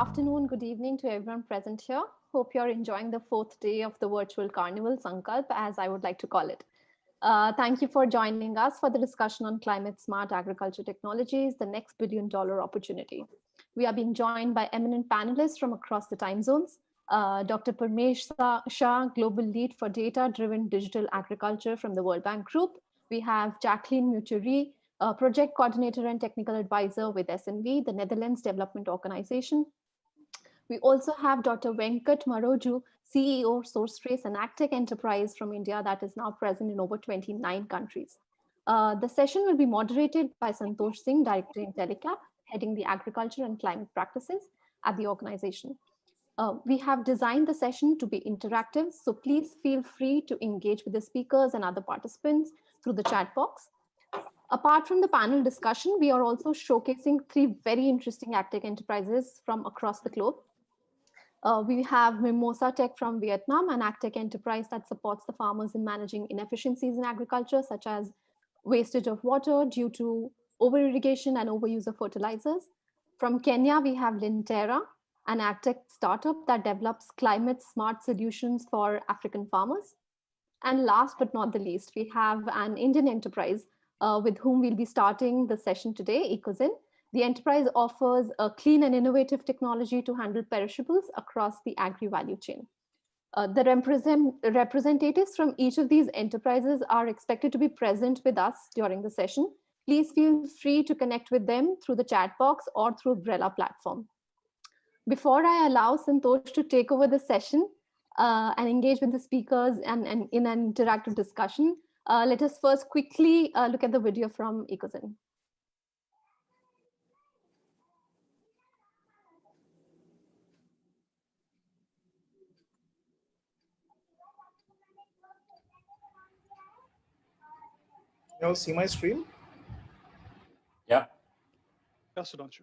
afternoon, good evening to everyone present here. Hope you're enjoying the fourth day of the virtual carnival, Sankalp, as I would like to call it. Thank you for joining us for the discussion on climate smart agriculture technologies, the next billion-dollar opportunity. We are being joined by eminent panelists from across the time zones. Dr. Parmesh Shah, Global Lead for Data-Driven Digital Agriculture from the World Bank Group. We have Jacqueline 𝕂𝕤𝕚𝕚𝕚, Project Coordinator and Technical Advisor with SNV, the Netherlands Development Organization. We also have Dr. 𝕂𝕚𝕚𝕚𝕚𝕚, CEO, SourceTrace and AgTech Enterprise from India that is now present in over 29 countries. The session will be moderated by Santosh Singh, Director in Telecap, heading the agriculture and climate practices at the organization. We have designed the session to be interactive, so please feel free to engage with the speakers and other participants through the chat box. Apart from the panel discussion, we are also showcasing 3 very interesting AgTech enterprises from across the globe. We have Mimosa Tech from Vietnam, an AgTech enterprise that supports the farmers in managing inefficiencies in agriculture, such as wastage of water due to over-irrigation and overuse of fertilizers. From Kenya, we have Linterra, an AgTech startup that develops climate-smart solutions for African farmers. And last but not the least, we have an Indian enterprise with whom we'll be starting the session today, 𝕂𝕚𝕚𝕚𝕚𝕚. The enterprise offers a clean and innovative technology to handle perishables across the agri-value chain. The representatives from each of these enterprises are expected to be present with us during the session. Please feel free to connect with them through the chat box or through Brella platform. Before I allow Santosh to take over the session and engage with the speakers and in an interactive discussion, let us first quickly look at the video from 𝕂𝕚𝕚𝕚𝕚. You all see my screen? Yeah. Yes, Sudhanshu.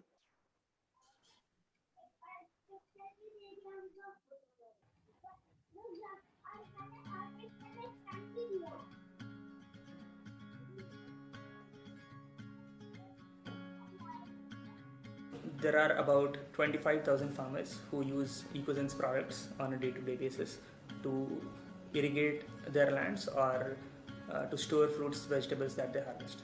There are about 25,000 farmers who use 𝕂𝕚𝕚𝕚𝕚𝕚's products on a day-to-day basis to irrigate their lands or to store fruits, vegetables that they harvest.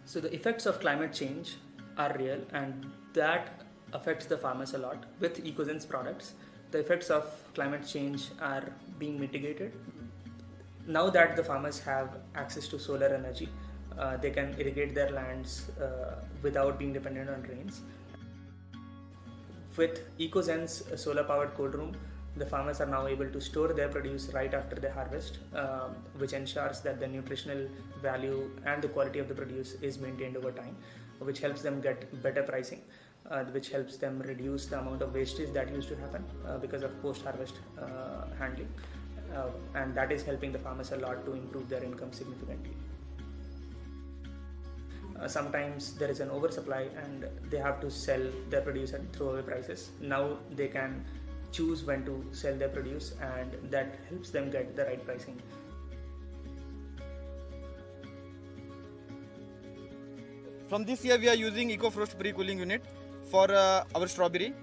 So the effects of climate change are real, and that affects the farmers a lot. With 𝕂𝕚𝕚𝕚𝕚's products, the effects of climate change are being mitigated. Now that the farmers have access to solar energy, they can irrigate their lands without being dependent on rains. With 𝕂𝕚𝕚𝕚𝕚's solar-powered cold room, the farmers are now able to store their produce right after they harvest, which ensures that the nutritional value and the quality of the produce is maintained over time, which helps them get better pricing, which helps them reduce the amount of wastage that used to happen because of post-harvest handling. And that is helping the farmers a lot to improve their income significantly. Sometimes there is an oversupply and they have to sell their produce at throwaway prices. Now they can choose when to sell their produce, and that helps them get the right pricing. From this year, we are using EcoFrost pre-cooling unit for our strawberry.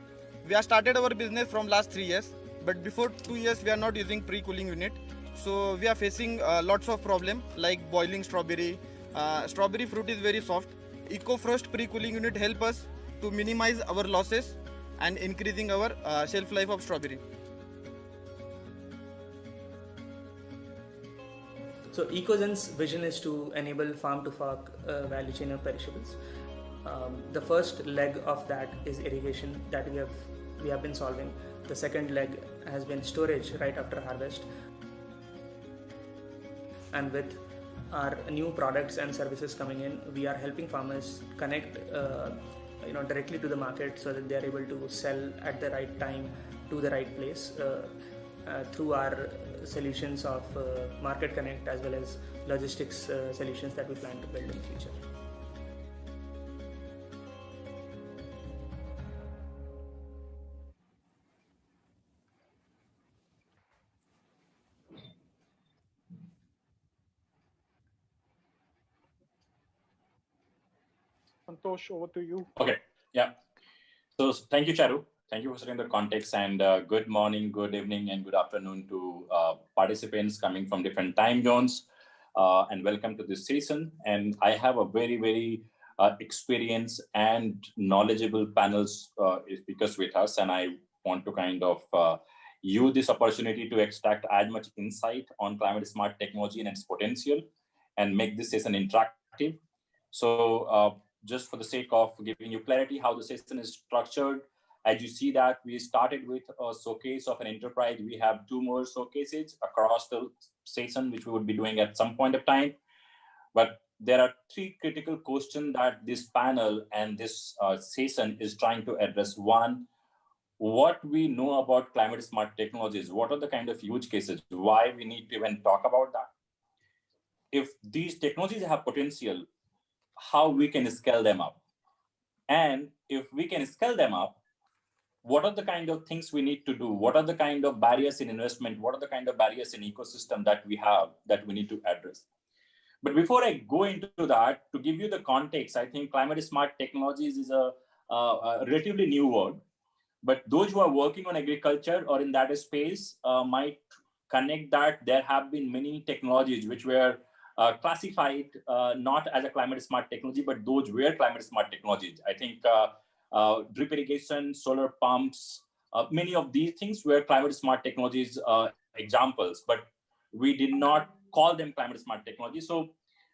We have started our business from last 3 years, but before 2 years, we are not using pre-cooling unit. So we are facing lots of problems like boiling strawberry. Strawberry fruit is very soft. EcoFrost pre-cooling unit help us to minimize our losses and increasing our shelf life of strawberry. So 𝕂𝕚𝕚𝕚𝕚's vision is to enable farm-to-fork value chain of perishables. The first leg of that is irrigation that we have been solving. The second leg has been storage right after harvest. And with our new products and services coming in, we are helping farmers connect directly to the market so that they are able to sell at the right time to the right place through our solutions of market connect as well as logistics solutions that we plan to build in the future. Santosh, over to you. Okay, yeah. So thank you, Charu. Thank you for setting the context, and good morning, good evening, and good afternoon to participants coming from different time zones, and welcome to this session. And I have a very experienced and knowledgeable panels speakers with us, and I want to kind of use this opportunity to extract as much insight on climate smart technology and its potential, and make this session interactive. So just for the sake of giving you clarity how the session is structured, as you see that we started with a showcase of an enterprise. We have 2 more showcases across the session, which we would be doing at some point of time. But there are 3 critical questions that this panel and this session is trying to address. One, what we know about climate smart technologies, what are the kind of use cases, why we need to even talk about that. If these technologies have potential, how we can scale them up. And if we can scale them up, what are the kind of things we need to do? What are the kind of barriers in investment? What are the kind of barriers in ecosystem that we have that we need to address? But before I go into that, to give you the context, I think climate smart technologies is a relatively new word. But those who are working on agriculture or in that space might connect that there have been many technologies which were classified not as a climate smart technology, but those were climate smart technologies. I think drip irrigation, solar pumps, many of these things were climate smart technologies examples, but we did not call them climate smart technology. So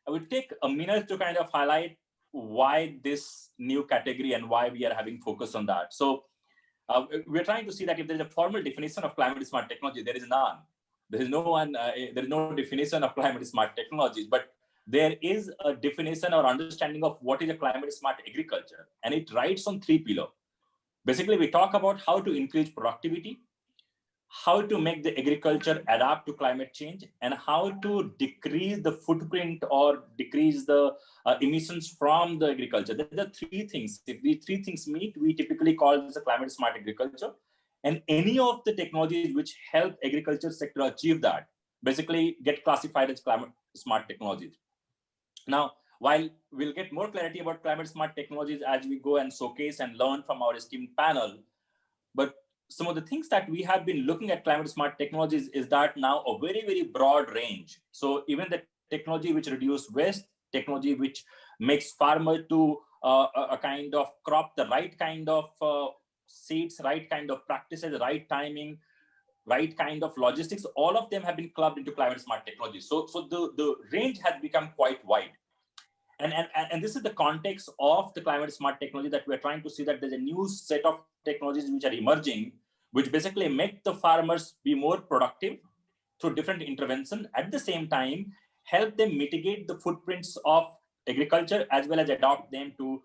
I will take a minute to kind of highlight why this new category and why we are having focus on that. So we're trying to see that if there's a formal definition of climate smart technology, there is none. There is no one. There is no definition of climate smart technologies, but there is a definition or understanding of what is a climate smart agriculture, and it rides on 3 pillars. Basically, we talk about how to increase productivity, how to make the agriculture adapt to climate change, and how to decrease the footprint or decrease the emissions from the agriculture. There are 3 things. If these 3 things meet, we typically call this a climate smart agriculture. And any of the technologies which help agriculture sector achieve that basically get classified as climate smart technologies. Now, while we'll get more clarity about climate smart technologies as we go and showcase and learn from our esteemed panel, but some of the things that we have been looking at climate smart technologies is that now a very broad range. So even the technology which reduce waste, technology which makes farmer to a kind of crop the right kind of seeds, right kind of practices, right timing, right kind of logistics, all of them have been clubbed into climate smart technology. So the range has become quite wide. And this is the context of the climate smart technology that we're trying to see that there's a new set of technologies which are emerging, which basically make the farmers be more productive through different intervention, at the same time, help them mitigate the footprints of agriculture as well as adapt them to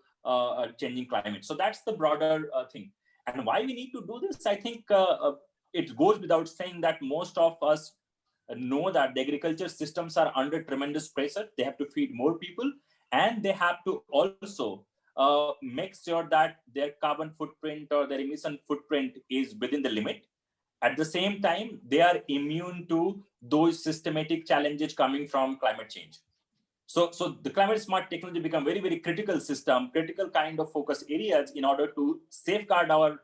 changing climate. So that's the broader thing. And why we need to do this, I think it goes without saying that most of us know that the agriculture systems are under tremendous pressure. They have to feed more people, and they have to also make sure that their carbon footprint or their emission footprint is within the limit. At the same time, they are immune to those systematic challenges coming from climate change. So the climate smart technology become very critical system, critical kind of focus areas in order to safeguard our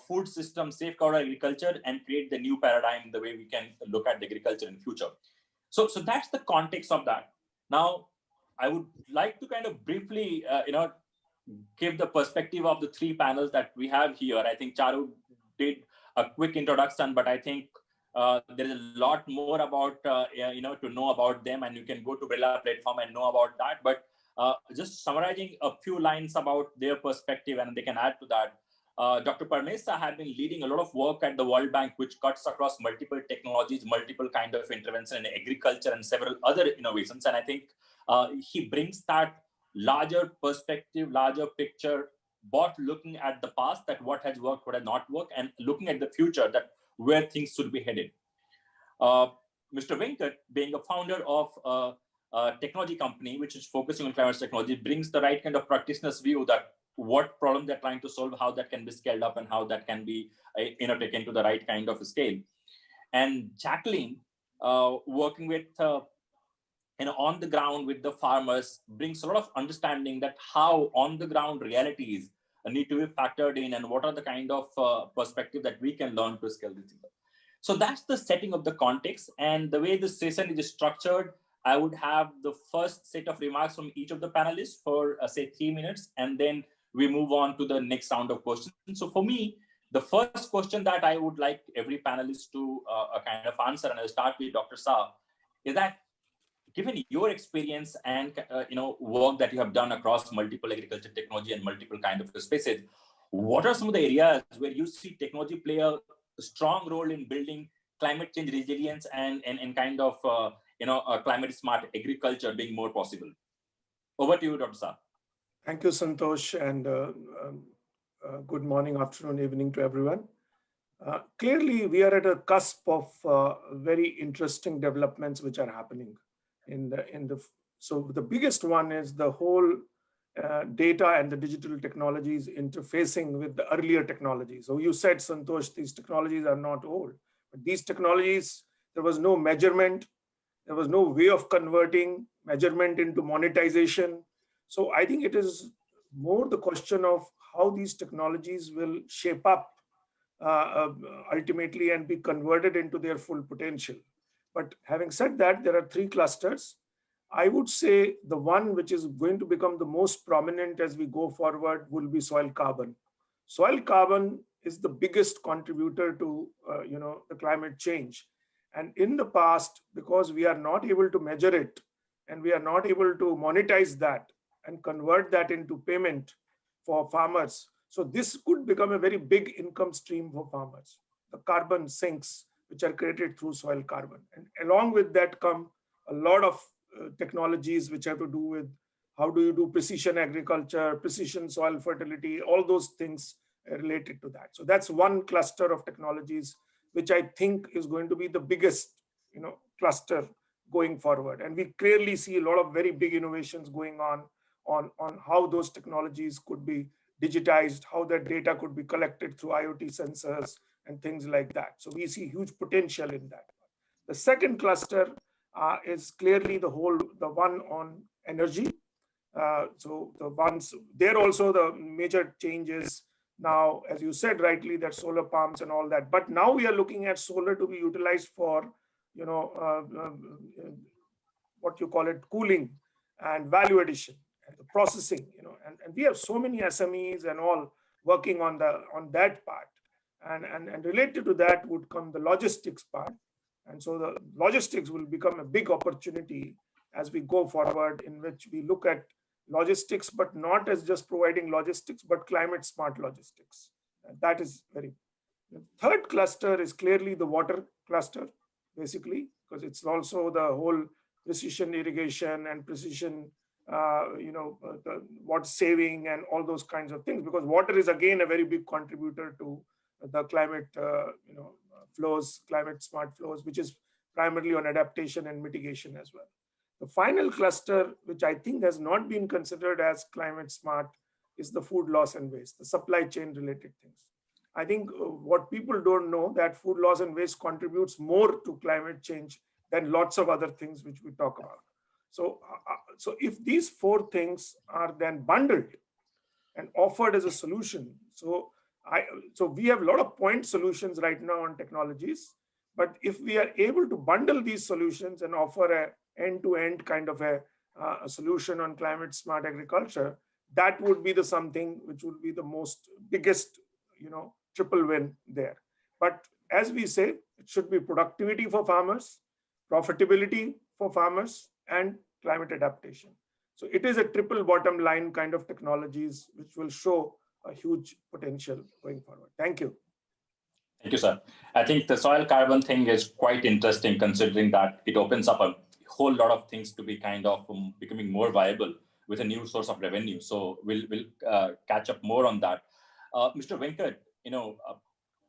food system, safeguard our agriculture, and create the new paradigm, the way we can look at the agriculture in future. So that's the context of that. Now, I would like to kind of briefly, give the perspective of the 3 panels that we have here. I think Charu did a quick introduction, but I think there is a lot more about, to know about them, and you can go to Brilla platform and know about that. But just summarizing a few lines about their perspective, and they can add to that. Dr. Parmesa have been leading a lot of work at the World Bank, which cuts across multiple technologies, multiple kind of intervention in agriculture and several other innovations. And I think he brings that larger perspective, larger picture, both looking at the past, that what has worked, what has not worked, and looking at the future, that where things should be headed. Mr. Venkat, being a founder of a technology company which is focusing on climate technology, brings the right kind of practitioner's view that what problem they're trying to solve, how that can be scaled up, and how that can be taken to the right kind of scale. And Jacqueline, working with on the ground with the farmers, brings a lot of understanding that how on the ground realities need to be factored in, and what are the kind of perspective that we can learn to scale this thing up. So that's the setting of the context. And the way this session is structured, I would have the first set of remarks from each of the panelists for say 3 minutes, and then we move on to the next round of questions. So for me, the first question that I would like every panelist to kind of answer, and I'll start with Dr. Shah, is that given your experience and work that you have done across multiple agriculture technology and multiple kind of spaces, what are some of the areas where you see technology play a strong role in building climate change resilience and kind of climate smart agriculture being more possible? Over to you, Dr. Shah. Thank you, Santosh, and good morning, afternoon, evening to everyone. Clearly, we are at a cusp of very interesting developments which are happening. So the biggest one is the whole data and the digital technologies interfacing with the earlier technologies. So you said, Santosh, these technologies are not old, but these technologies, there was no measurement, there was no way of converting measurement into monetization. So I think it is more the question of how these technologies will shape up ultimately and be converted into their full potential. But having said that, there are 3 clusters. I would say the one which is going to become the most prominent as we go forward will be soil carbon. Soil carbon is the biggest contributor to the climate change. And in the past, because we are not able to measure it and we are not able to monetize that and convert that into payment for farmers, so this could become a very big income stream for farmers. The carbon sinks which are created through soil carbon. And along with that come a lot of technologies which have to do with how do you do precision agriculture, precision soil fertility, all those things related to that. So that's one cluster of technologies which I think is going to be the biggest cluster going forward. And we clearly see a lot of very big innovations going on how those technologies could be digitized, how that data could be collected through IoT sensors and things like that. So we see huge potential in that. The second cluster is clearly the one on energy. So the ones there also the major changes now, as you said rightly, that solar pumps and all that. But now we are looking at solar to be utilized for what you call it, cooling and value addition and the processing. And we have so many SMEs and all working on that part. And related to that would come the logistics part. And so the logistics will become a big opportunity as we go forward, in which we look at logistics, but not as just providing logistics, but climate smart logistics. And that is very. The third cluster is clearly the water cluster, basically, because it's also the whole precision irrigation and precision, the water saving and all those kinds of things, because water is again a very big contributor to the climate, flows, climate smart flows, which is primarily on adaptation and mitigation as well. The final cluster, which I think has not been considered as climate smart, is the food loss and waste, the supply chain related things. I think what people don't know, that food loss and waste contributes more to climate change than lots of other things which we talk about. So if these 4 things are then bundled and offered as a solution, so we have a lot of point solutions right now on technologies, but if we are able to bundle these solutions and offer a end-to-end kind of a solution on climate smart agriculture, that would be the something which would be the most biggest, triple win there. But as we say, it should be productivity for farmers, profitability for farmers, and climate adaptation. So it is a triple bottom line kind of technologies which will show a huge potential going forward. Thank you. Thank you, sir. I think the soil carbon thing is quite interesting, considering that it opens up a whole lot of things to be kind of becoming more viable with a new source of revenue. So we'll catch up more on that. Mr. Venkat,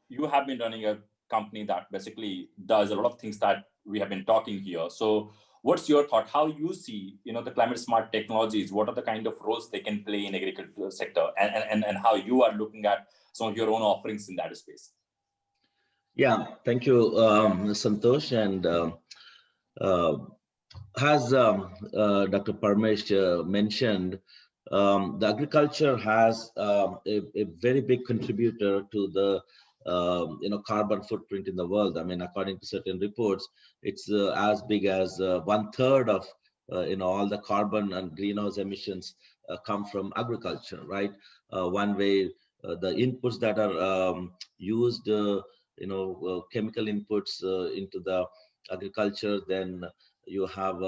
you have been running a company that basically does a lot of things that we have been talking here. So what's your thought? How you see, the climate smart technologies? What are the kind of roles they can play in agricultural sector, and how you are looking at some of your own offerings in that space? Yeah, thank you, Santosh. And as Dr. Parmesh mentioned, the agriculture has a very big contributor to the carbon footprint in the world. I mean, according to certain reports, it's as big as 1/3 of all the carbon and greenhouse emissions come from agriculture, right? One way, the inputs that are used, chemical inputs into the agriculture, then you have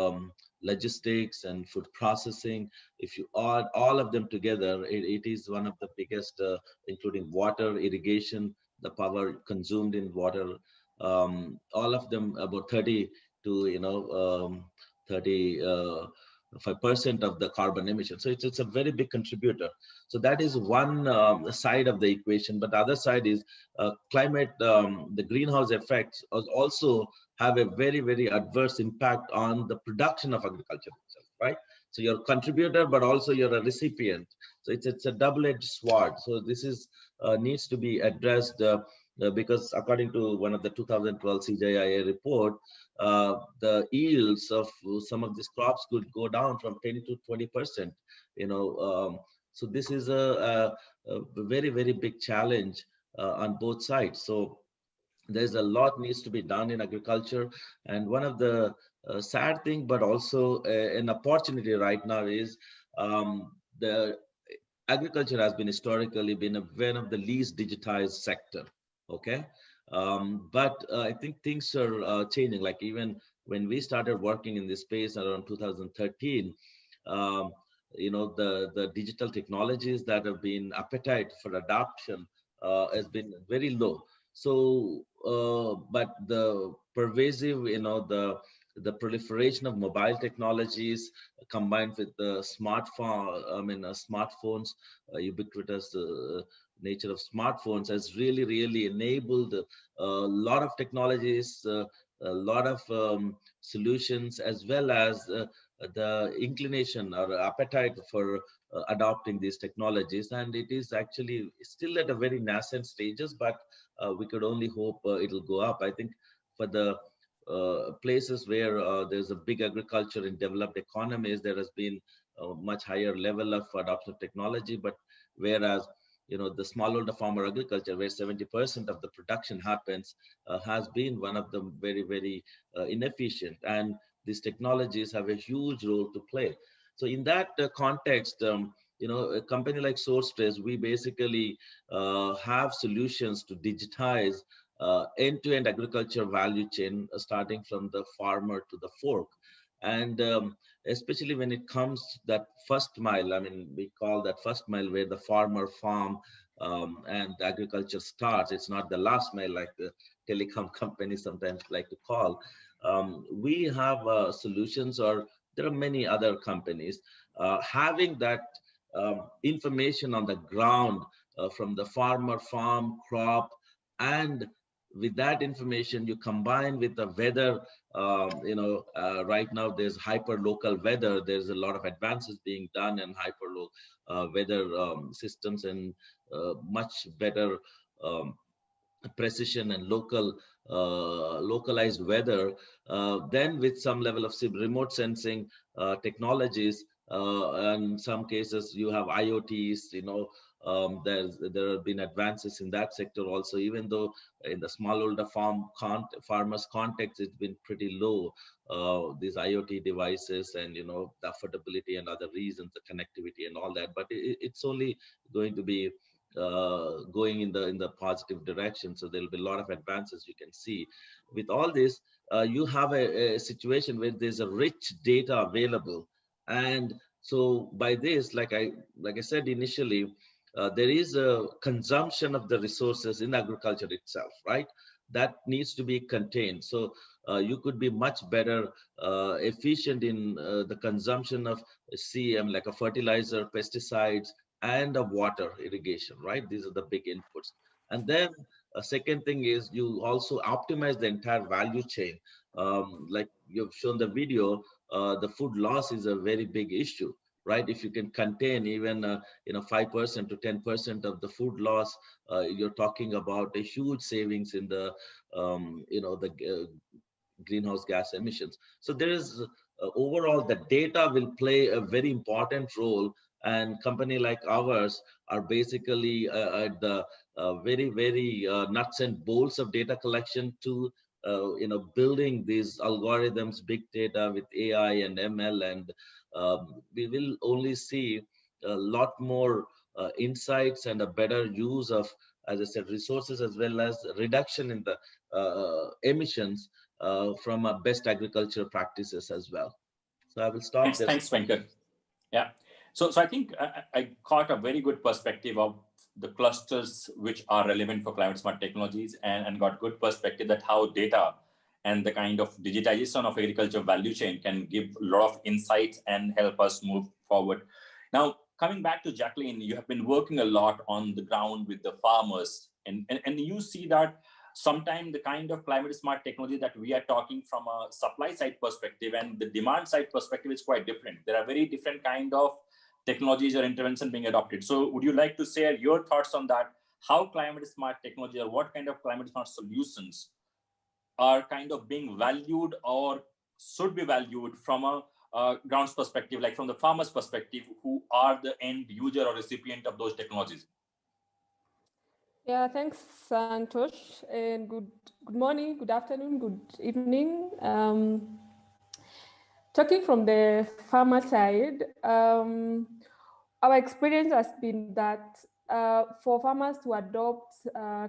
logistics and food processing. If you add all of them together, it is one of the biggest, including water, irrigation, the power consumed in water, all of them about 30 to 5% of the carbon emission. So it's a very big contributor. So that is one side of the equation. But the other side is climate, the greenhouse effects also have a very, very adverse impact on the production of agriculture itself, right? So you're a contributor, but also you're a recipient. So it's a double-edged sword. So this is needs to be addressed because according to one of the 2012 CGIA report, the yields of some of these crops could go down from 10 to 20%. So this is a very, very big challenge on both sides. So there's a lot needs to be done in agriculture, and one of the sad thing, but also an opportunity right now is the agriculture has been historically been one of the least digitized sector. Okay, but I think things are changing. Like even when we started working in this space around 2013, um, the digital technologies that have been appetite for adoption has been very low. So, but the pervasive, the proliferation of mobile technologies combined with the smartphones, ubiquitous nature of smartphones has really, really enabled a lot of technologies, a lot of solutions, as well as the inclination or appetite for adopting these technologies. And it is actually still at a very nascent stages, but we could only hope it'll go up. I think for the places where there's a big agriculture in developed economies, there has been a much higher level of adoption of technology. But whereas the smallholder farmer agriculture, where 70% of the production happens, has been one of the very, very inefficient. And these technologies have a huge role to play. So in that context, a company like SourceTrace, we basically have solutions to digitize end-to-end agriculture value chain, starting from the farmer to the fork. And especially when it comes to that first mile, I mean, we call that first mile where the farmer farm and agriculture starts. It's not the last mile like the telecom companies sometimes like to call. We have solutions, or there are many other companies having that information on the ground from the farmer, farm, crop, and with that information you combine with the weather. Right now there's hyper local weather. There's a lot of advances being done in hyper low weather systems, and much better precision and localized weather, then with some level of remote sensing technologies, and in some cases you have IoTs. There have been advances in that sector also, even though in the smallholder farmers context it's been pretty low, these IoT devices, and the affordability and other reasons, the connectivity and all that. But it's only going to be going in the positive direction. So there'll be a lot of advances you can see. With all this, you have a situation where there's a rich data available, and so by this, like I said initially, there is a consumption of the resources in agriculture itself, right? That needs to be contained. So you could be much better efficient in the consumption of CM, like a fertilizer, pesticides, and of water irrigation, right? These are the big inputs. And then a second thing is you also optimize the entire value chain. Like you've shown the video, the food loss is a very big issue, right? If you can contain even 5% to 10% of the food loss, you're talking about a huge savings in the greenhouse gas emissions. So there is overall the data will play a very important role And company like ours are basically at the very nuts and bolts of data collection to building these algorithms, big data with AI and ML, and we will only see a lot more insights and a better use of, as I said, resources, as well as reduction in the emissions from best agriculture practices as well. So I will stop there. Thanks, Venkat. Yeah. So I think I caught a very good perspective of the clusters which are relevant for climate smart technologies, and got good perspective that how data and the kind of digitization of agriculture value chain can give a lot of insights and help us move forward. Now, coming back to Jacqueline, you have been working a lot on the ground with the farmers, and you see that sometimes the kind of climate smart technology that we are talking from a supply side perspective and the demand side perspective is quite different. There are very different kind of technologies or intervention being adopted. So would you like to share your thoughts on that? How climate smart technology, or what kind of climate smart solutions are kind of being valued or should be valued from a grounds perspective, like from the farmer's perspective, who are the end user or recipient of those technologies? Yeah, thanks, Santosh, and good morning, good afternoon, good evening. Talking from the farmer side, our experience has been that for farmers to adopt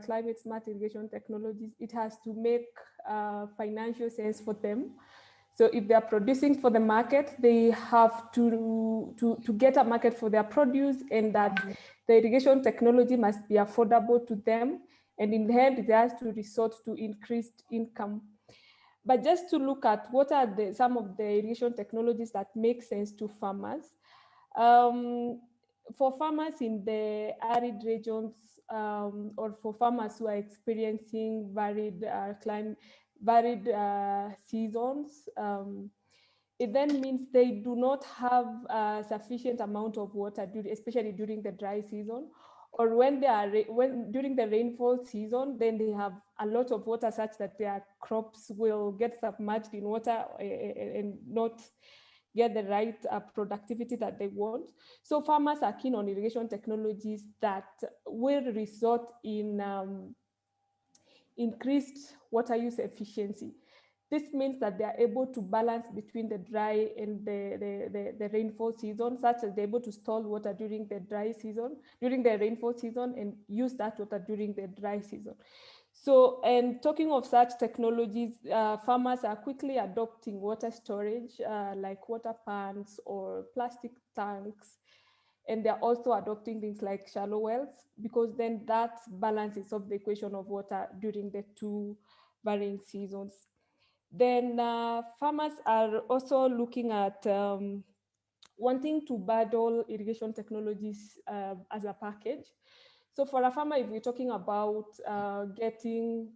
climate smart irrigation technologies, it has to make financial sense for them. So if they are producing for the market, they have to get a market for their produce, and that the irrigation technology must be affordable to them. And in the end, they have to resort to increased income. But just to look at what are some of the irrigation technologies that make sense to farmers. For farmers in the arid regions, or for farmers who are experiencing varied seasons, it then means they do not have a sufficient amount of water, especially during the dry season, or when during the rainfall season, then they have a lot of water such that their crops will get submerged in water and not get the right productivity that they want. So farmers are keen on irrigation technologies that will result in increased water use efficiency. This means that they are able to balance between the dry and the rainfall season, such as they're able to store water during the rainfall season, and use that water during the dry season. So, and talking of such technologies, farmers are quickly adopting water storage, like water pans or plastic tanks. And they're also adopting things like shallow wells, because then that balances up the equation of water during the two varying seasons. Then farmers are also looking at wanting to bundle irrigation technologies as a package. So for a farmer, if we're talking about getting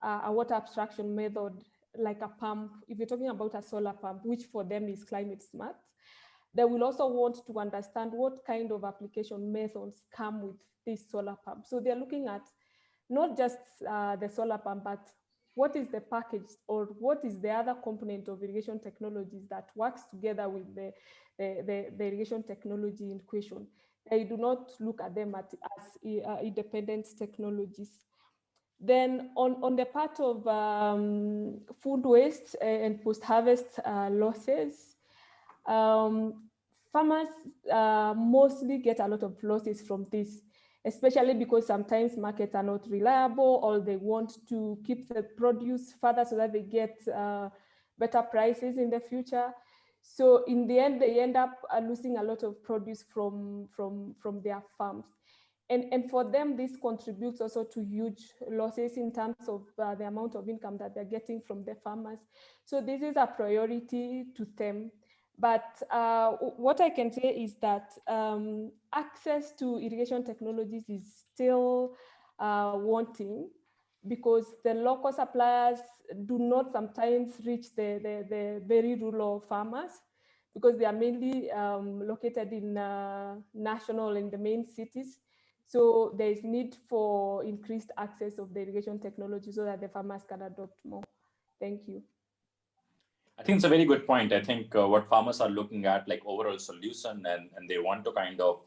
a water abstraction method like a pump, if you're talking about a solar pump, which for them is climate smart, they will also want to understand what kind of application methods come with this solar pump. So they're looking at not just the solar pump, but what is the package, or what is the other component of irrigation technologies that works together with the irrigation technology in question. They do not look at them as independent technologies. Then on the part of food waste and post-harvest losses, farmers mostly get a lot of losses from this, especially because sometimes markets are not reliable, or they want to keep the produce further so that they get better prices in the future. So in the end, they end up losing a lot of produce from their farms. And for them, this contributes also to huge losses in terms of the amount of income that they're getting from the farmers. So this is a priority to them. But what I can say is that access to irrigation technologies is still wanting, because the local suppliers do not sometimes reach the very rural farmers, because they are mainly located in national and the main cities. So there is need for increased access of the irrigation technology so that the farmers can adopt more. Thank you. I think it's a very good point. I think what farmers are looking at, like overall solution, and they want to kind of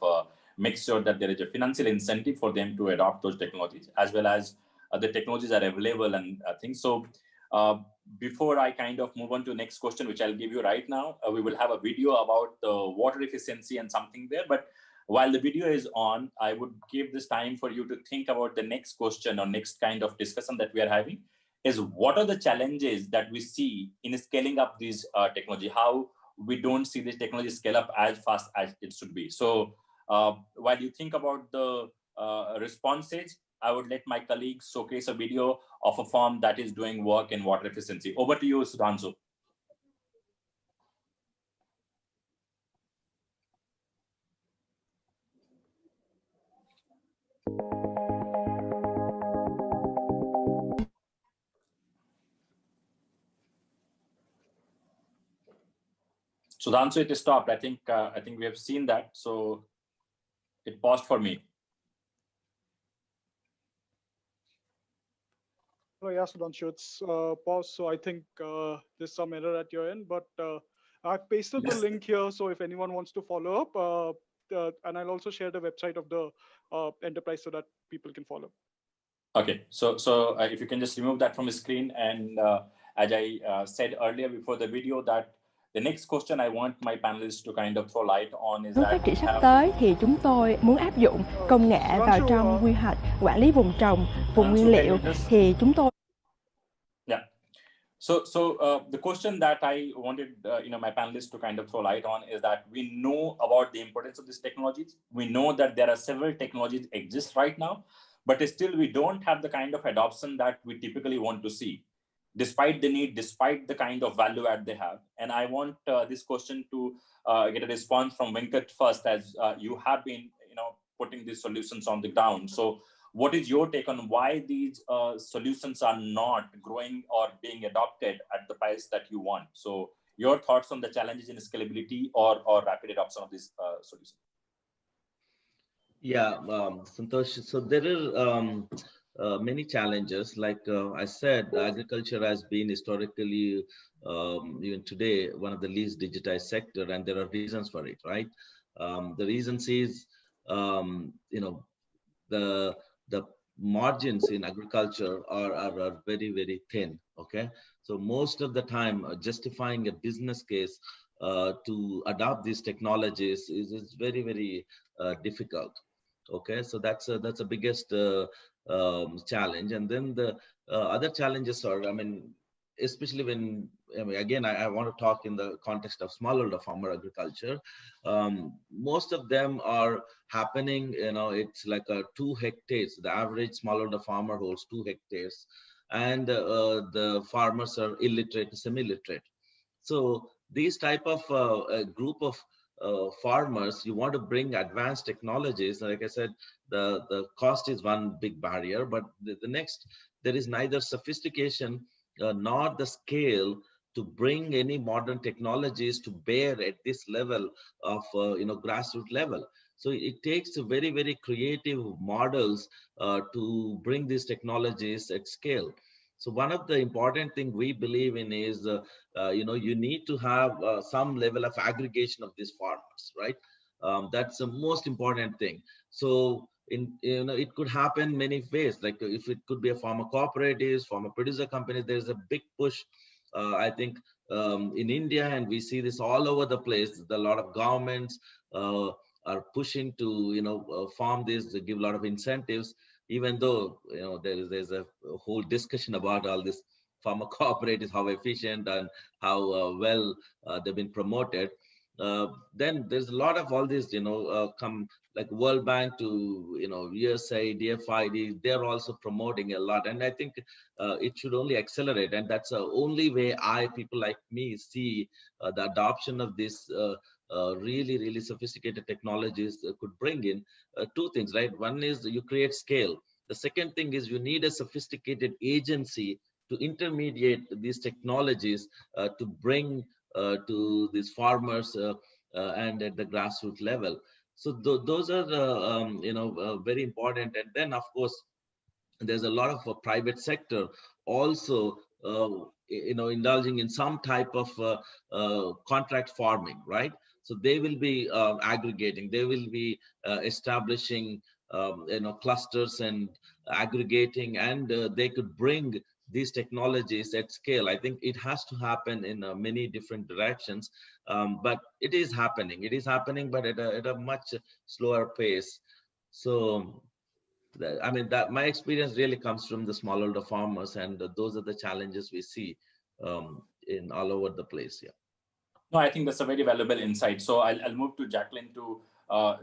make sure that there is a financial incentive for them to adopt those technologies, as well as the technologies are available and things. So before I kind of move on to the next question, which I'll give you right now, we will have a video about the water efficiency and something there. But while the video is on, I would give this time for you to think about the next question or next kind of discussion that we are having, is what are the challenges that we see in scaling up these technology, how we don't see this technology scale up as fast as it should be. So while you think about the responses, I would let my colleagues showcase a video of a firm that is doing work in water efficiency. Over to you, Sudhanshu. Sudhanshu, it stopped. I think we have seen that. So it paused for me. Oh, yeah, Sudhanshu, it's paused. So I think there's some error at your end, but I've pasted the link here. So if anyone wants to follow up, and I'll also share the website of the enterprise so that people can follow. Okay, so if you can just remove that from the screen. And as I said earlier before the video, that the next question I want my panelists to kind of throw light on is Phát triển sắp tới thì chúng tôi muốn áp dụng công nghệ vào trong quy hoạch quản lý vùng trồng, vùng nguyên liệu thì chúng tôi. Yeah. So the question that I wanted my panelists to kind of throw light on is that we know about the importance of these technologies. We know that there are several technologies exist right now, but still we don't have the kind of adoption that we typically want to see, despite the need, despite the kind of value add they have. And I want this question to get a response from Venkat first, as you have been, putting these solutions on the ground. So what is your take on why these solutions are not growing or being adopted at the pace that you want? So your thoughts on the challenges in scalability or rapid adoption of these solutions? Yeah, Santosh. So there are many challenges. Like I said, agriculture has been historically, even today, one of the least digitized sector, and there are reasons for it, right? The reasons is, the margins in agriculture are very, very thin. Okay, so most of the time, justifying a business case to adopt these technologies is very, very difficult. Okay, so that's the biggest challenge. And then the other challenges are, especially when, again, I want to talk in the context of smallholder farmer agriculture. Most of them are happening, it's like 2 hectares. The average smallholder farmer holds 2 hectares, and the farmers are illiterate, semi-literate. So these type of group of farmers, you want to bring advanced technologies. Like I said, the cost is one big barrier, but the next, there is neither sophistication nor the scale to bring any modern technologies to bear at this level of grassroots level. So it takes very, very creative models to bring these technologies at scale. So one of the important thing we believe in is, you need to have some level of aggregation of these farmers, right? That's the most important thing. So it could happen many ways. Like if it could be a farmer cooperatives, farmer producer companies, there's a big push, I think, in India, and we see this all over the place. A lot of governments are pushing to, farm this, to give a lot of incentives, even though, there's a whole discussion about all this farmer cooperatives, how efficient and how well they've been promoted. Then there's a lot of all this, come like World Bank to, USA, DFID, they're also promoting a lot. And I think it should only accelerate. And that's the only way people like me see the adoption of this really, really sophisticated technologies could bring in 2 things, right? One is you create scale. The second thing is you need a sophisticated agency to intermediate these technologies to bring to these farmers and at the grassroots level. So those are the very important. And then of course there's a lot of private sector also indulging in some type of contract farming, right? So they will be aggregating, they will be establishing clusters and aggregating, and they could bring these technologies at scale. I think it has to happen in many different directions, but it is happening. It is happening, but at a much slower pace. So I mean, that my experience really comes from the smallholder farmers, and those are the challenges we see in all over the place. Yeah. No, I think that's a very valuable insight. So I'll move to Jacqueline to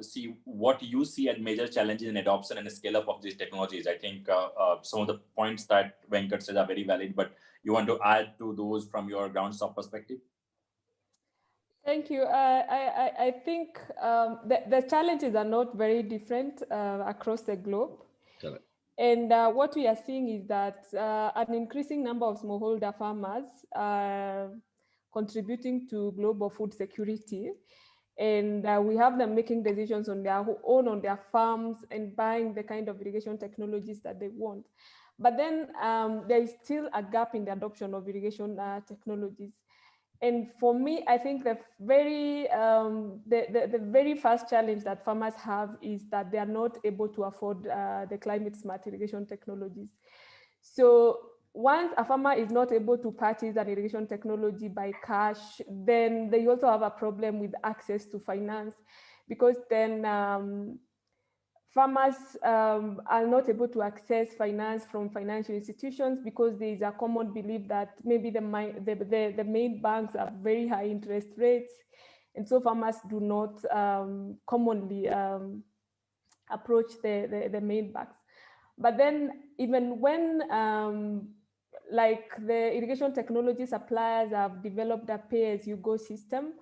see what you see as major challenges in adoption and scale up of these technologies. I think some of the points that Venkat said are very valid, but you want to add to those from your ground stop perspective? Thank you. I think the challenges are not very different across the globe. Correct. And what we are seeing is that an increasing number of smallholder farmers are contributing to global food security. And we have them making decisions on their own, on their farms, and buying the kind of irrigation technologies that they want. But then there is still a gap in the adoption of irrigation technologies. And for me, I think the very first challenge that farmers have is that they are not able to afford the climate smart irrigation technologies. So once a farmer is not able to purchase an irrigation technology by cash, then they also have a problem with access to finance, because then farmers are not able to access finance from financial institutions, because there is a common belief that maybe the main banks have very high interest rates. And so farmers do not commonly approach the main banks. But then even when like the irrigation technology suppliers have developed a pay-as-you-go system,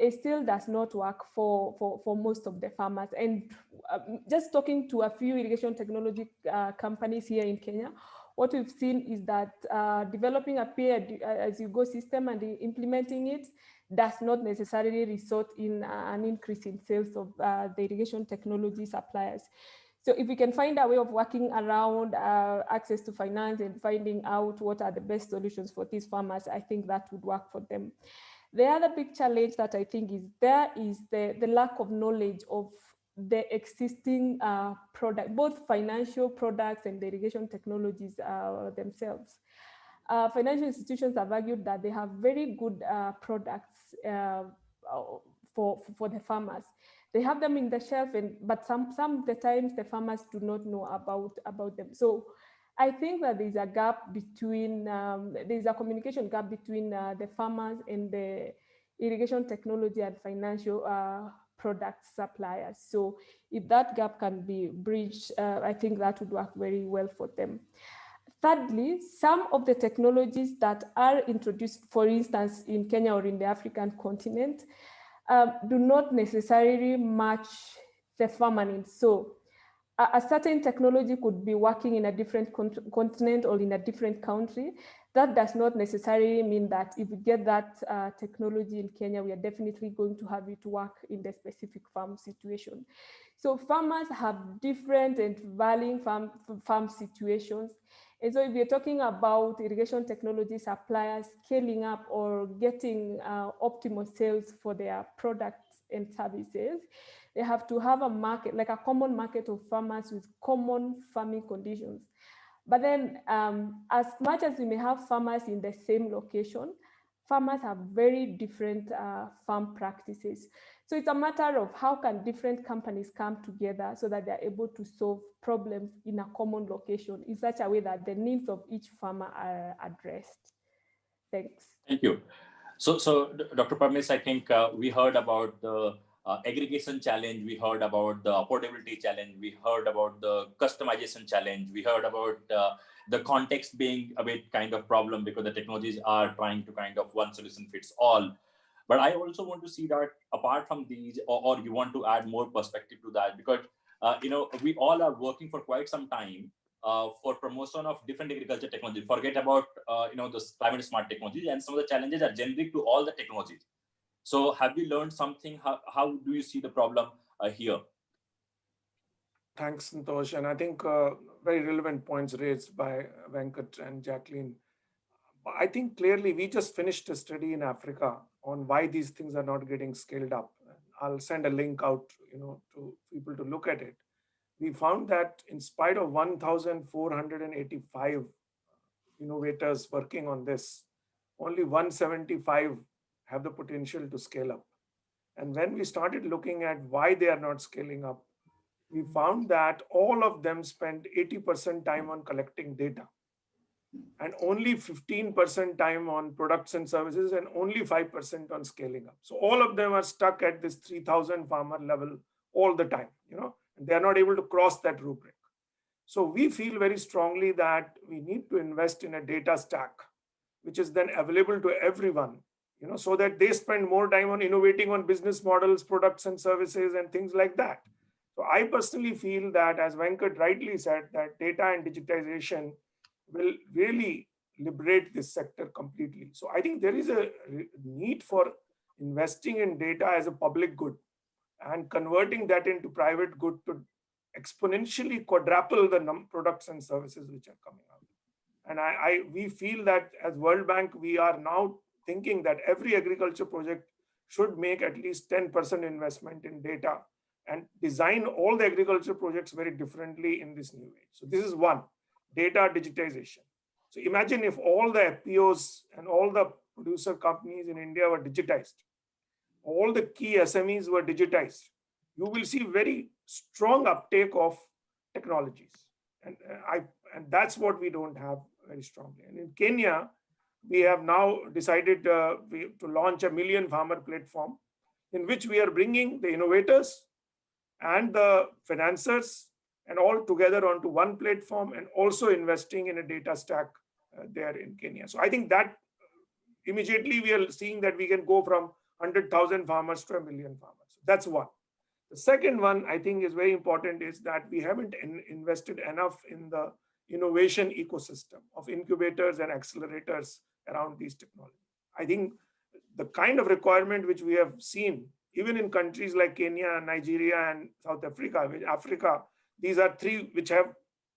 it still does not work for most of the farmers. And just talking to a few irrigation technology companies here in Kenya, what we've seen is that developing a pay-as-you-go system and implementing it does not necessarily result in an increase in sales of the irrigation technology suppliers. So if we can find a way of working around access to finance and finding out what are the best solutions for these farmers, I think that would work for them. The other big challenge that I think is there is the lack of knowledge of the existing product, both financial products and the irrigation technologies themselves. Financial institutions have argued that they have very good products for the farmers. They have them in the shelf, but some of the times the farmers do not know about them. So I think that there's a gap between, there's a communication gap between the farmers and the irrigation technology and financial product suppliers. So if that gap can be bridged, I think that would work very well for them. Thirdly, some of the technologies that are introduced, for instance, in Kenya or in the African continent, do not necessarily match the farmer needs. So a certain technology could be working in a different continent or in a different country. That does not necessarily mean that if we get that technology in Kenya, we are definitely going to have it work in the specific farm situation. So farmers have different and varying farm situations. And so if you're talking about irrigation technology suppliers scaling up or getting optimal sales for their products and services, they have to have a market, like a common market of farmers with common farming conditions. But then as much as we may have farmers in the same location, farmers have very different farm practices. So it's a matter of how can different companies come together so that they're able to solve problems in a common location in such a way that the needs of each farmer are addressed. Thanks. Thank you. So Dr. Parmesh, I think we heard about the aggregation challenge, we heard about the affordability challenge, we heard about the customization challenge, we heard about the context being a bit kind of problem because the technologies are trying to kind of one solution fits all. But I also want to see that apart from these, or you want to add more perspective to that, because we all are working for quite some time for promotion of different agriculture technology. Forget about the climate smart technology, and some of the challenges are generic to all the technologies. So have you learned something? How do you see the problem here? Thanks, Santosh. And I think very relevant points raised by Venkat and Jacqueline. I think clearly we just finished a study in Africa on why these things are not getting scaled up. I'll send a link out, to people to look at it. We found that in spite of 1,485 innovators working on this, only 175 have the potential to scale up. And when we started looking at why they are not scaling up, we found that all of them spend 80% time on collecting data and only 15% time on products and services and only 5% on scaling up. So all of them are stuck at this 3,000 farmer level all the time, and they are not able to cross that rubric. So we feel very strongly that we need to invest in a data stack, which is then available to everyone, so that they spend more time on innovating on business models, products and services and things like that. So I personally feel that, as Venkat rightly said, that data and digitization will really liberate this sector completely. So I think there is a need for investing in data as a public good and converting that into private good to exponentially quadruple the products and services which are coming out. And we feel that as World Bank, we are now thinking that every agriculture project should make at least 10% investment in data and design all the agriculture projects very differently in this new age. So this is one, data digitization. So imagine if all the FPOs and all the producer companies in India were digitized, all the key SMEs were digitized, you will see very strong uptake of technologies. And that's what we don't have very strongly. And in Kenya, we have now decided to launch a million farmer platform in which we are bringing the innovators and the financiers and all together onto one platform and also investing in a data stack there in Kenya. So I think that immediately we are seeing that we can go from 100,000 farmers to 1 million farmers. That's one. The second one I think is very important is that we haven't invested enough in the innovation ecosystem of incubators and accelerators around these technologies. I think the kind of requirement which we have seen, even in countries like Kenya, Nigeria, and South Africa, these are three which have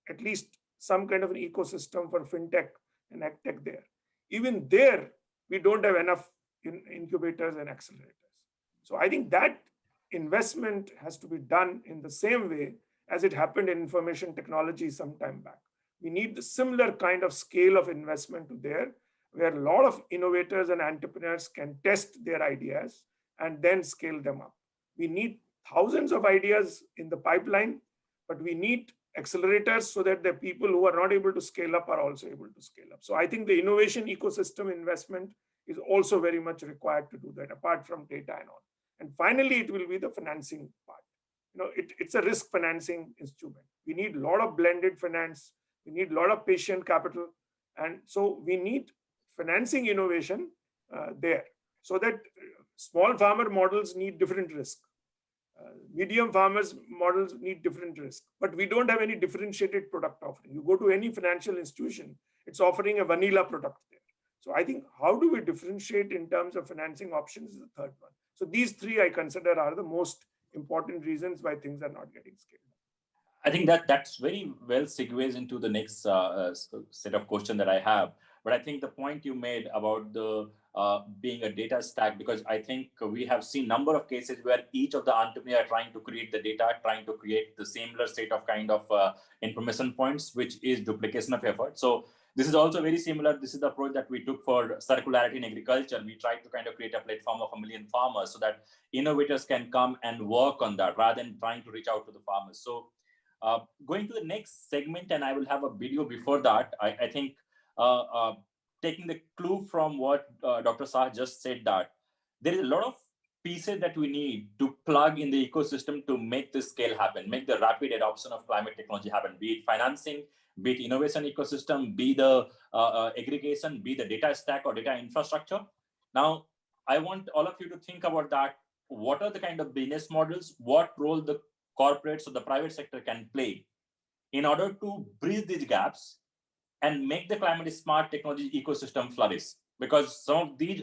at least some kind of an ecosystem for fintech and AgTech there. Even there, we don't have enough incubators and accelerators. So I think that investment has to be done in the same way as it happened in information technology some time back. We need the similar kind of scale of investment to there, where a lot of innovators and entrepreneurs can test their ideas and then scale them up. We need thousands of ideas in the pipeline, but we need accelerators so that the people who are not able to scale up are also able to scale up. So I think the innovation ecosystem investment is also very much required to do that, apart from data and all. And finally, it will be the financing part. It's a risk financing instrument. We need a lot of blended finance. We need a lot of patient capital. And so we need financing innovation there, so that small farmer models need different risk. Medium farmers models need different risk, but we don't have any differentiated product offering. You go to any financial institution, it's offering a vanilla product there. So I think how do we differentiate in terms of financing options is the third one. So these three I consider are the most important reasons why things are not getting scaled up. I think that's very well segues into the next set of questions that I have. But I think the point you made about the being a data stack, because I think we have seen number of cases where each of the entrepreneurs are trying to create the data, trying to create the similar set of kind of information points, which is duplication of effort. So this is also very similar. This is the approach that we took for circularity in agriculture. We tried to kind of create a platform of 1 million farmers so that innovators can come and work on that rather than trying to reach out to the farmers. So going to the next segment, and I will have a video before that. I think taking the clue from what Dr. Shah just said, that there is a lot of pieces that we need to plug in the ecosystem to make this scale happen, make the rapid adoption of climate technology happen, be it financing, be it innovation ecosystem, be the aggregation, be the data stack or data infrastructure. Now, I want all of you to think about that. What are the kind of business models, what role the corporates or the private sector can play in order to bridge these gaps and make the climate smart technology ecosystem flourish? Because some of these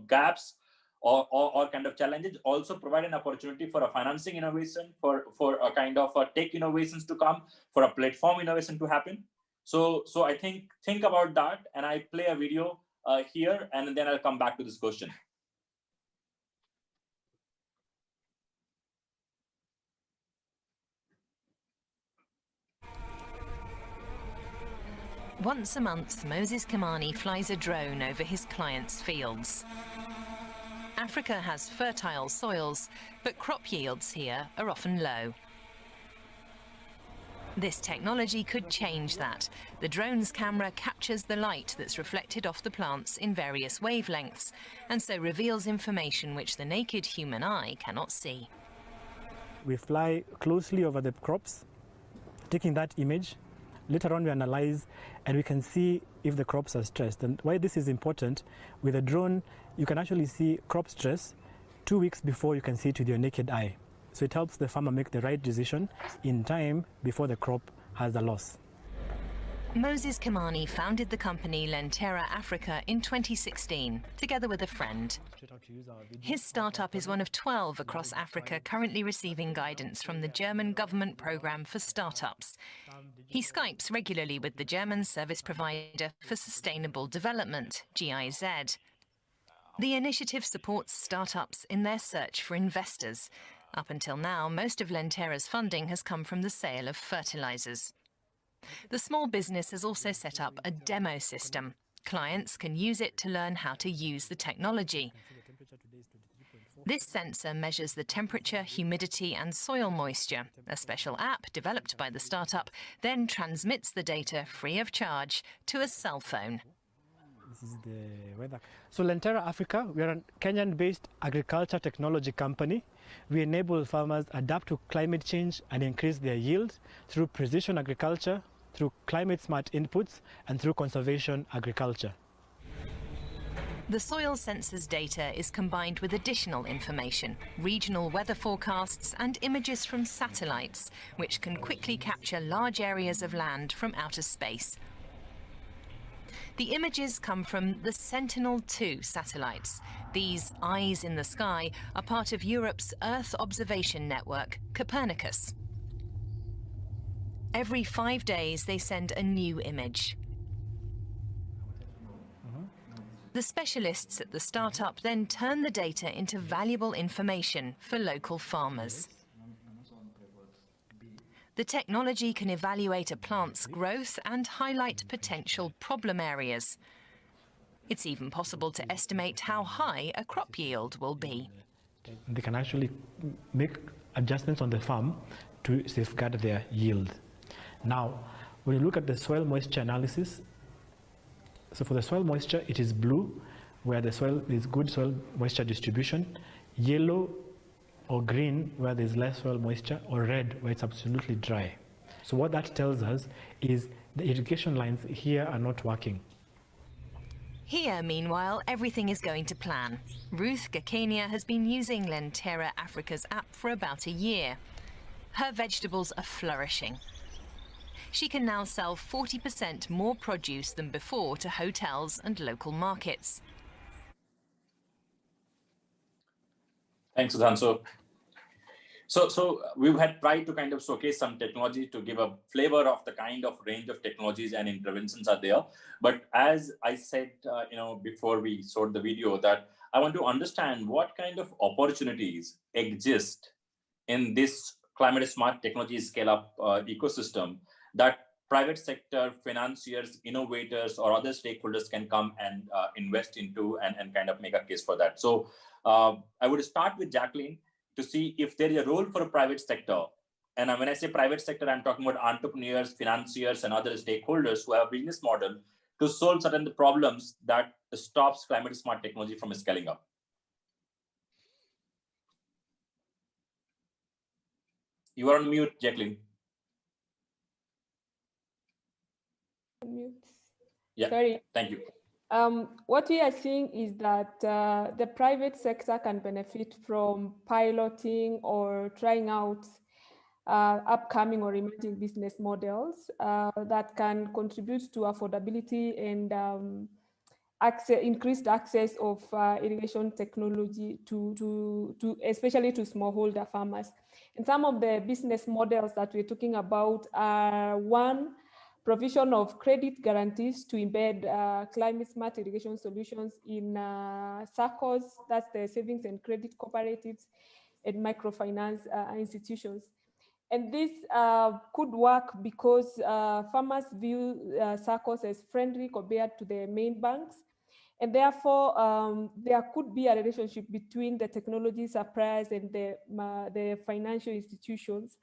gaps or kind of challenges also provide an opportunity for a financing innovation, for a kind of a tech innovations to come, for a platform innovation to happen. So I think about that, and I play a video here, and then I'll come back to this question. Once a month, Moses Kamani flies a drone over his clients' fields. Africa has fertile soils, but crop yields here are often low. This technology could change that. The drone's camera captures the light that's reflected off the plants in various wavelengths, and so reveals information which the naked human eye cannot see. We fly closely over the crops, taking that image. Later on we analyze and we can see if the crops are stressed. And why this is important, with a drone you can actually see crop stress 2 weeks before you can see it with your naked eye. So it helps the farmer make the right decision in time before the crop has a loss. Moses Kamani founded the company 𝕂𝕚𝕚𝕚𝕚 Africa in 2016, together with a friend. His startup is one of 12 across Africa currently receiving guidance from the German government program for startups. He Skypes regularly with the German service provider for sustainable development, GIZ. The initiative supports startups in their search for investors. Up until now, most of 𝕂𝕚𝕚𝕚𝕚's funding has come from the sale of fertilizers. The small business has also set up a demo system. Clients can use it to learn how to use the technology. This sensor measures the temperature, humidity and soil moisture. A special app developed by the startup then transmits the data free of charge to a cell phone. This is the weather. So 𝕂𝕚𝕚𝕚𝕚 Africa, we are a Kenyan-based agriculture technology company. We enable farmers adapt to climate change and increase their yield through precision agriculture, through climate-smart inputs, and through conservation agriculture. The soil sensor's data is combined with additional information, regional weather forecasts and images from satellites, which can quickly capture large areas of land from outer space. The images come from the Sentinel-2 satellites. These eyes in the sky are part of Europe's Earth observation network, Copernicus. Every 5 days, they send a new image. The specialists at the startup then turn the data into valuable information for local farmers. The technology can evaluate a plant's growth and highlight potential problem areas. It's even possible to estimate how high a crop yield will be. They can actually make adjustments on the farm to safeguard their yield. Now, when you look at the soil moisture analysis, so for the soil moisture, it is blue, where the soil is good soil moisture distribution, yellow or green, where there's less soil moisture, or red, where it's absolutely dry. So what that tells us is the irrigation lines here are not working. Here, meanwhile, everything is going to plan. Ruth Gakania has been using 𝕂𝕚𝕚𝕚𝕚 Africa's app for about a year. Her vegetables are flourishing. She can now sell 40% more produce than before to hotels and local markets. Thanks, Sudhanshu. So we had tried to kind of showcase some technology to give a flavor of the kind of range of technologies and interventions are there. But as I said, before we showed the video, that I want to understand what kind of opportunities exist in this climate smart technology scale-up ecosystem that private sector, financiers, innovators, or other stakeholders can come and invest into and kind of make a case for that. So I would start with Jacqueline to see if there is a role for a private sector. And when I say private sector, I'm talking about entrepreneurs, financiers, and other stakeholders who have a business model to solve certain problems that stops climate smart technology from scaling up. You are on mute, Jacqueline. Yeah, sorry. Thank you. What we are seeing is that the private sector can benefit from piloting or trying out upcoming or emerging business models that can contribute to affordability and increased access of irrigation technology to especially to smallholder farmers. And some of the business models that we're talking about are, one, provision of credit guarantees to embed climate smart irrigation solutions in SACCOs, that's the savings and credit cooperatives, and microfinance institutions. And this could work because farmers view SACCOs as friendly compared to the main banks. And therefore, there could be a relationship between the technology suppliers and the financial institutions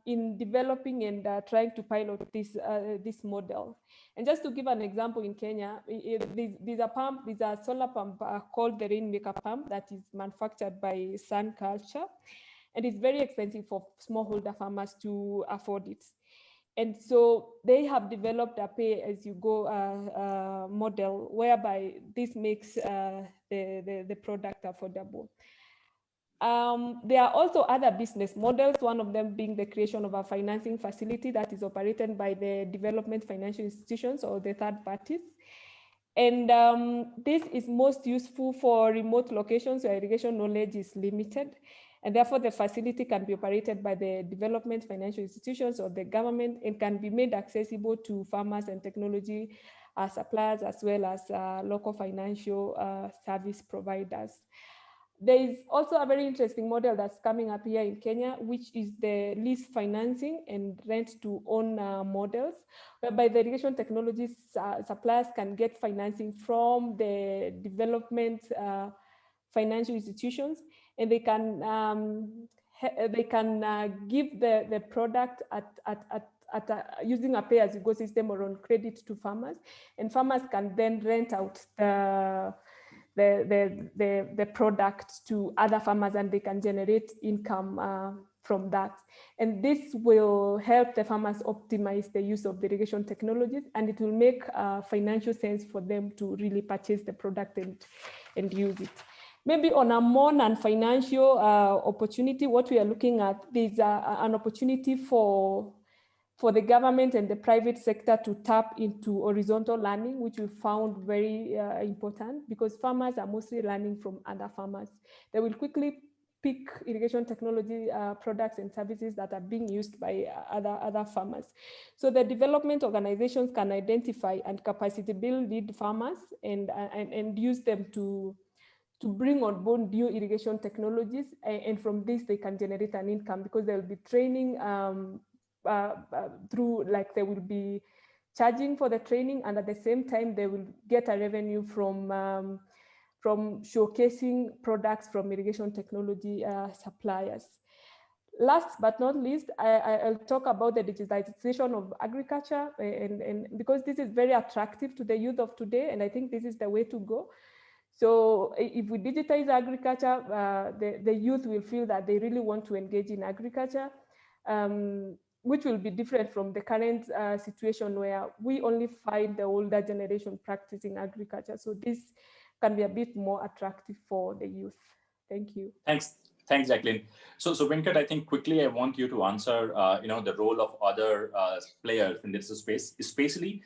in developing and trying to pilot this model. And just to give an example, in Kenya, there's a solar pump called the Rainmaker pump that is manufactured by Sun Culture, and it's very expensive for smallholder farmers to afford it. And so they have developed a pay-as-you-go model whereby this makes the product affordable. There are also other business models, one of them being the creation of a financing facility that is operated by the development financial institutions or the third parties. And this is most useful for remote locations where irrigation knowledge is limited. And therefore, the facility can be operated by the development financial institutions or the government and can be made accessible to farmers and technology suppliers, as well as local financial service providers. There is also a very interesting model that's coming up here in Kenya, which is the lease financing and rent to own models, whereby the irrigation technologies suppliers can get financing from the development financial institutions, and they can give the product using a pay-as-you-go system or on credit to farmers, and farmers can then rent out the product to other farmers, and they can generate income from that. And this will help the farmers optimize the use of the irrigation technologies, and it will make financial sense for them to really purchase the product and use it. Maybe on a more non-financial opportunity, what we are looking at is an opportunity for the government and the private sector to tap into horizontal learning, which we found very important, because farmers are mostly learning from other farmers. They will quickly pick irrigation technology products and services that are being used by other farmers. So the development organizations can identify and capacity build lead farmers and use them to bring on board new irrigation technologies, and from this they can generate an income, because they will be training through, like, they will be charging for the training, and at the same time they will get a revenue from showcasing products from irrigation technology suppliers. Last but not least, I'll talk about the digitization of agriculture, and because this is very attractive to the youth of today, and I think this is the way to go. So if we digitize agriculture, the youth will feel that they really want to engage in agriculture, which will be different from the current situation where we only find the older generation practicing agriculture. So this can be a bit more attractive for the youth. Thank you. Thanks, Jacqueline. So Venkat, I think quickly I want you to answer, the role of other players in this space, especially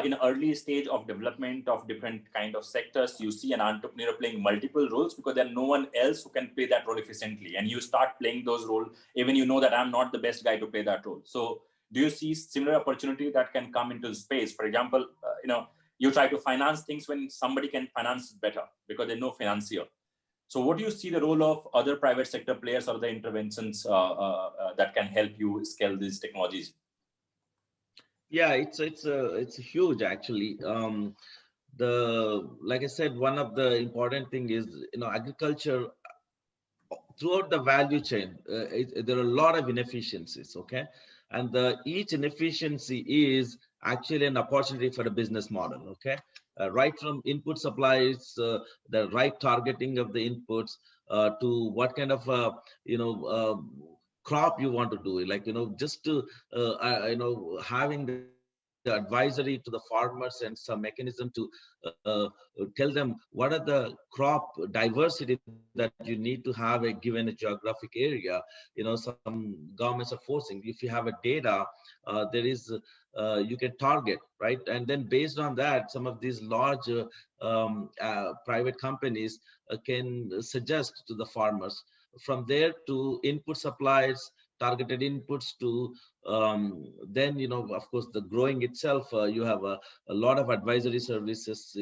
in early stage of development of different kind of sectors. You see an entrepreneur playing multiple roles because there's no one else who can play that role efficiently, and you start playing those roles even you know that I'm not the best guy to play that role. So do you see similar opportunity that can come into the space? For example, you try to finance things when somebody can finance better because there's no financier. So what do you see the role of other private sector players or the interventions that can help you scale these technologies? Yeah, it's huge actually. Like I said, one of the important thing is, agriculture throughout the value chain, there are a lot of inefficiencies, okay? And each inefficiency is actually an opportunity for a business model, okay? Right from input supplies, the right targeting of the inputs, to what kind of, crop you want to do, like, just to, having the advisory to the farmers and some mechanism to tell them what are the crop diversity that you need to have a given a geographic area. Some governments are forcing, if you have a data, there is you can target, right? And then based on that, some of these large private companies can suggest to the farmers. From there to input supplies, targeted inputs to then, of course, the growing itself, you have a lot of advisory services,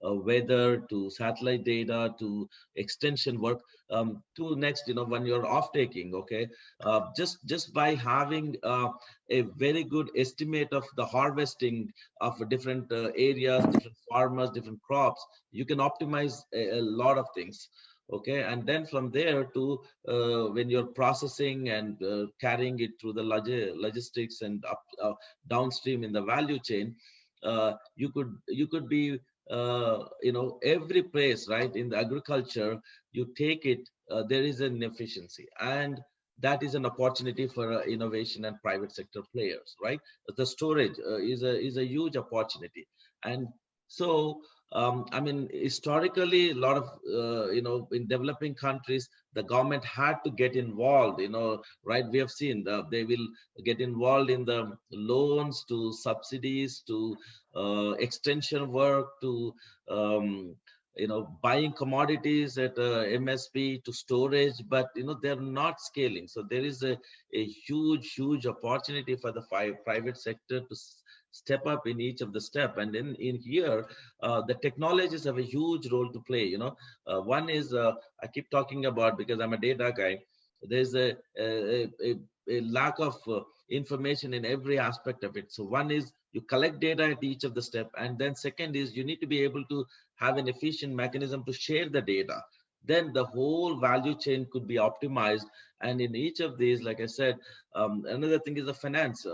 weather to satellite data to extension work, to next, when you're off taking, okay, just by having a very good estimate of the harvesting of different areas, different farmers, different crops, you can optimize a lot of things. Okay, and then from there to when you're processing and carrying it through the logistics and downstream in the value chain, you could be every place, right, in the agriculture you take it, there is an efficiency, and that is an opportunity for innovation and private sector players, right? The storage is a huge opportunity. And so I mean, historically, a lot of, in developing countries, the government had to get involved, right? We have seen they will get involved in the loans to subsidies to extension work to, buying commodities at MSP to storage, but, they're not scaling. So there is a huge opportunity for the private sector to step up in each of the step. And then in here, the technologies have a huge role to play. One is I keep talking about, because I'm a data guy, there's a lack of information in every aspect of it. So one is you collect data at each of the step, and then second is you need to be able to have an efficient mechanism to share the data. Then the whole value chain could be optimized. And in each of these, like I said, another thing is the finance.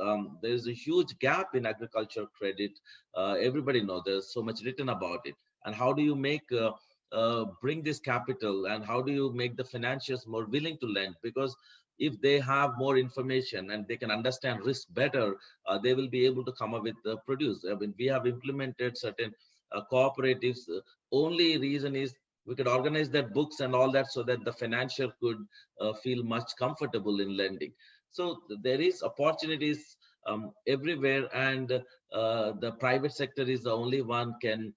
There's a huge gap in agriculture credit. Everybody knows there's so much written about it. And how do you make bring this capital, and how do you make the financiers more willing to lend? Because if they have more information and they can understand risk better, they will be able to come up with produce. I mean, we have implemented certain cooperatives. Only reason is we could organize their books and all that so that the financier could feel much comfortable in lending. So there is opportunities everywhere, and the private sector is the only one can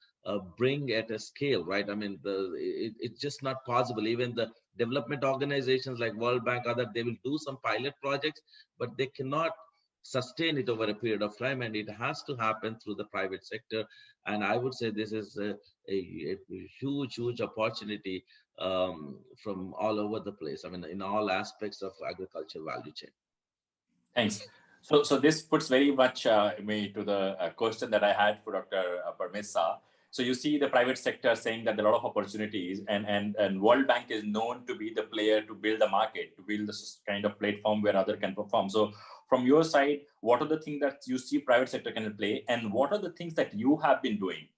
bring at a scale, right? I mean, it's just not possible. Even the development organizations like World Bank, they will do some pilot projects, but they cannot sustain it over a period of time, and it has to happen through the private sector. And I would say this is a huge opportunity from all over the place. I mean, in all aspects of agriculture value chain. Thanks. So this puts very much me to the question that I had for Dr. Parmesa. So you see the private sector saying that there are a lot of opportunities, and World Bank is known to be the player to build the market, to build this kind of platform where other can perform. So from your side, what are the things that you see private sector can play, and what are the things that you have been doing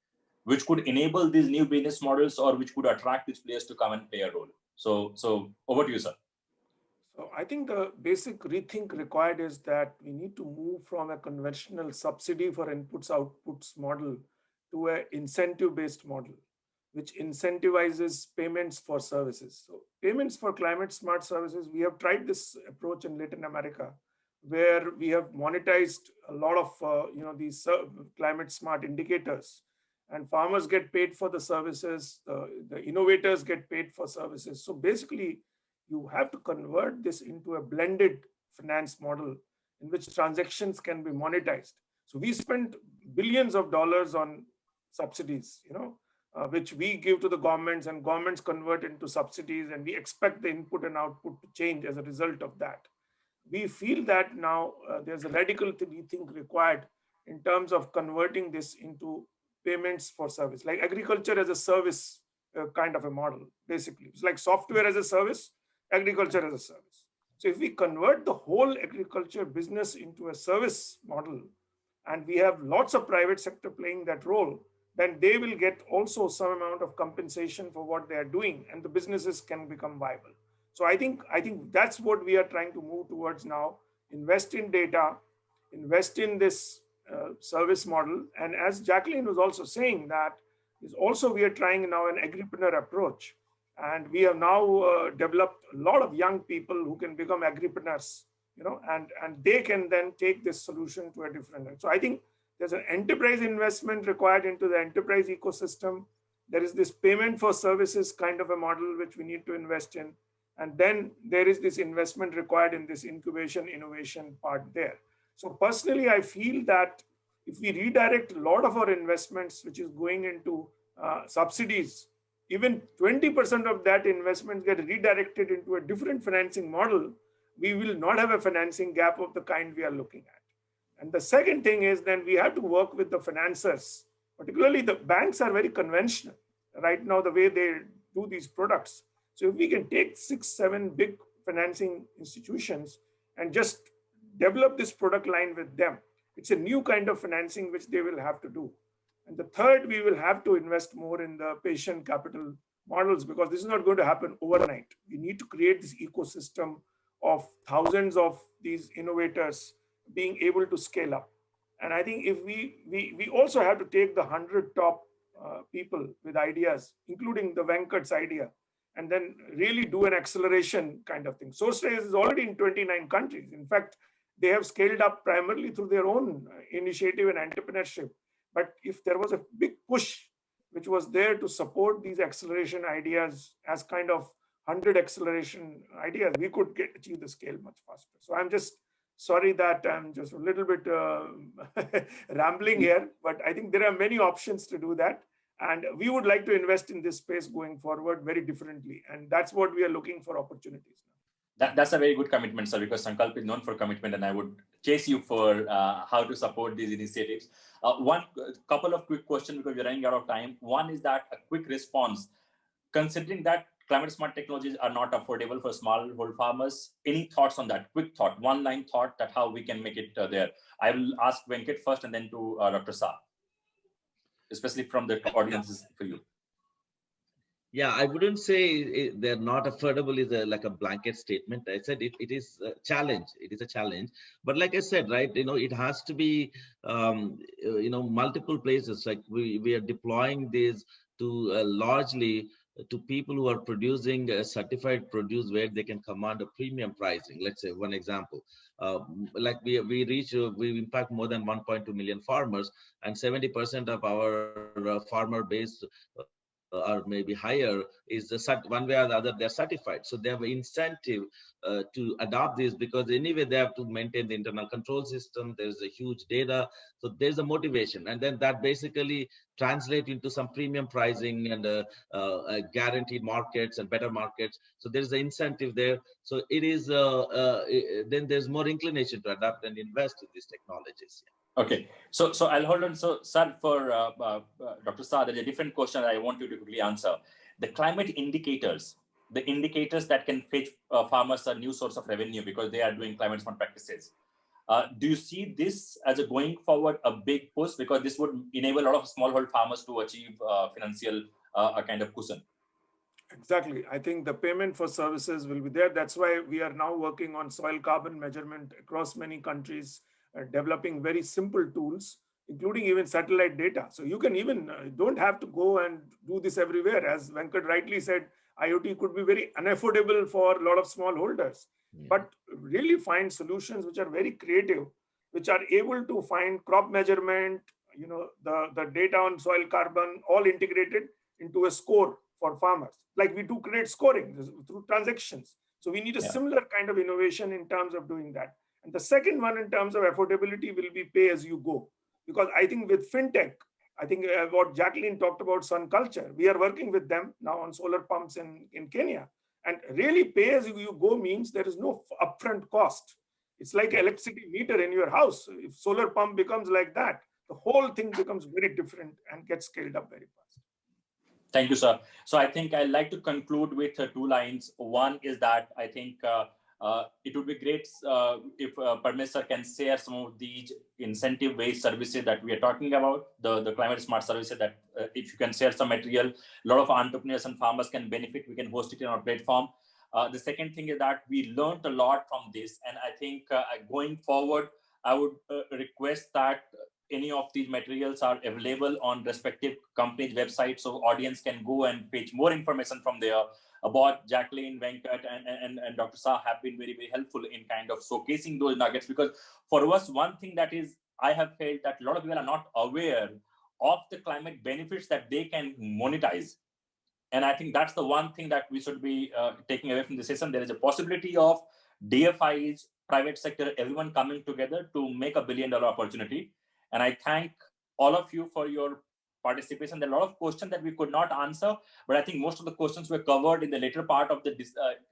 which could enable these new business models, or which could attract these players to come and play a role? So over to you, sir. So I think the basic rethink required is that we need to move from a conventional subsidy for inputs outputs model to an incentive-based model, which incentivizes payments for services. So payments for climate smart services, we have tried this approach in Latin America, where we have monetized a lot of these climate smart indicators, and farmers get paid for the services, the innovators get paid for services. So basically, you have to convert this into a blended finance model in which transactions can be monetized. So we spent billions of dollars on subsidies, which we give to the governments, and governments convert into subsidies, and we expect the input and output to change as a result of that. We feel that now there's a radical rethink required in terms of converting this into payments for service, like agriculture as a service kind of a model, basically. It's like software as a service, agriculture as a service. So if we convert the whole agriculture business into a service model, and we have lots of private sector playing that role, then they will get also some amount of compensation for what they are doing, and the businesses can become viable. So I think that's what we are trying to move towards now. Invest in data, invest in this service model. And as Jacqueline was also saying, that is also we are trying now an agripreneur approach. And we have now developed a lot of young people who can become agripreneurs, and they can then take this solution to a different level. So I think there's an enterprise investment required into the enterprise ecosystem. There is this payment for services kind of a model which we need to invest in. And then there is this investment required in this incubation innovation part there. So personally, I feel that if we redirect a lot of our investments, which is going into subsidies, even 20% of that investment get redirected into a different financing model, we will not have a financing gap of the kind we are looking at. And the second thing is then we have to work with the financiers, particularly the banks are very conventional right now, the way they do these products. So if we can take 6, 7 big financing institutions and just develop this product line with them, it's a new kind of financing which they will have to do. And the third, we will have to invest more in the patient capital models, because this is not going to happen overnight. We need to create this ecosystem of thousands of these innovators being able to scale up. And I think if we also have to take the 100 top people with ideas, including the Venkat's idea, and then really do an acceleration kind of thing. SourceRaise is already in 29 countries. In fact, they have scaled up primarily through their own initiative and entrepreneurship. But if there was a big push which was there to support these acceleration ideas as kind of 100 acceleration ideas, we could achieve the scale much faster. So I'm just sorry that I'm just a little bit rambling here, but I think there are many options to do that. And we would like to invest in this space going forward very differently. And that's what we are looking for opportunities now. That's a very good commitment, sir, because Sankalp is known for commitment, and I would chase you for how to support these initiatives. One couple of quick questions because we're running out of time. One is that a quick response, considering that climate smart technologies are not affordable for smallhold farmers. Any thoughts on that? Quick thought, one line thought that how we can make it there. I will ask Venkat first and then to Dr. Shah, especially from the audiences for you. Yeah, I wouldn't say they're not affordable is like a blanket statement. I said it is a challenge. It is a challenge. But like I said, right, it has to be, multiple places. Like we are deploying these to largely to people who are producing a certified produce where they can command a premium pricing. Let's say one example, like we impact more than 1.2 million farmers, and 70% of our farmer base or maybe higher is one way or the other they're certified. So they have an incentive to adopt this, because anyway they have to maintain the internal control system. There's a huge data, so there's a motivation, and then that basically translate into some premium pricing and guaranteed markets and better markets. So there's an incentive there. So it is then there's more inclination to adapt and invest in these technologies. Okay, so I'll hold on. So, sir, for Dr. Shah, there's a different question I want you to quickly answer. The climate indicators, the indicators that can fetch farmers a new source of revenue because they are doing climate smart practices. Do you see this as a going forward a big push, because this would enable a lot of smallhold farmers to achieve financial kind of cushion? Exactly. I think the payment for services will be there. That's why we are now working on soil carbon measurement across many countries, developing very simple tools, including even satellite data. So you can even don't have to go and do this everywhere. As Venkat rightly said, IoT could be very unaffordable for a lot of smallholders, but really find solutions which are very creative, which are able to find crop measurement, the data on soil carbon, all integrated into a score for farmers. Like we do credit scoring through transactions. So we need a similar kind of innovation in terms of doing that. And the second one in terms of affordability will be pay as you go. Because I think with fintech, I think what Jacqueline talked about Sun Culture, we are working with them now on solar pumps in Kenya. And really pay as you go means there is no upfront cost. It's like an electricity meter in your house. If solar pump becomes like that, the whole thing becomes very different and gets scaled up very fast. Thank you, sir. So I think I'd like to conclude with 2 lines. One is that I think it would be great if Parmesh sir can share some of these incentive-based services that we are talking about, the climate smart services that if you can share some material, a lot of entrepreneurs and farmers can benefit. We can host it on our platform. The second thing is that we learned a lot from this. And I think going forward, I would request that any of these materials are available on respective companies' websites, so audience can go and fetch more information from there. About Jacqueline, Venkat, and Dr. Shah have been very, very helpful in kind of showcasing those nuggets, because for us, one thing that is, I have felt that a lot of people are not aware of the climate benefits that they can monetize. And I think that's the one thing that we should be taking away from the session. There is a possibility of DFIs, private sector, everyone coming together to make $1 billion opportunity. And I thank all of you for your participation. There are a lot of questions that we could not answer, but I think most of the questions were covered in the later part of the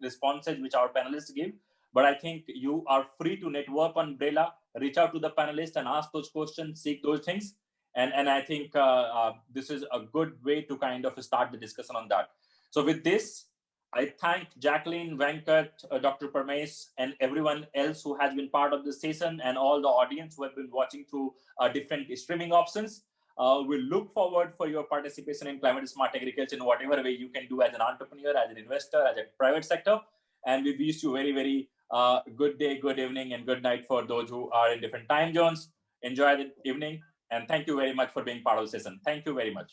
responses which our panelists give. But I think you are free to network on 𝕂𝕚𝕚, reach out to the panelists and ask those questions, seek those things. And I think this is a good way to kind of start the discussion on that. So with this, I thank Jacqueline, Venkat, Dr. Parmesh, and everyone else who has been part of this session, and all the audience who have been watching through different streaming options. We'll look forward for your participation in climate smart agriculture in whatever way you can do as an entrepreneur, as an investor, as a private sector. And we wish you very, very good day, good evening, and good night for those who are in different time zones. Enjoy the evening. And thank you very much for being part of the session. Thank you very much.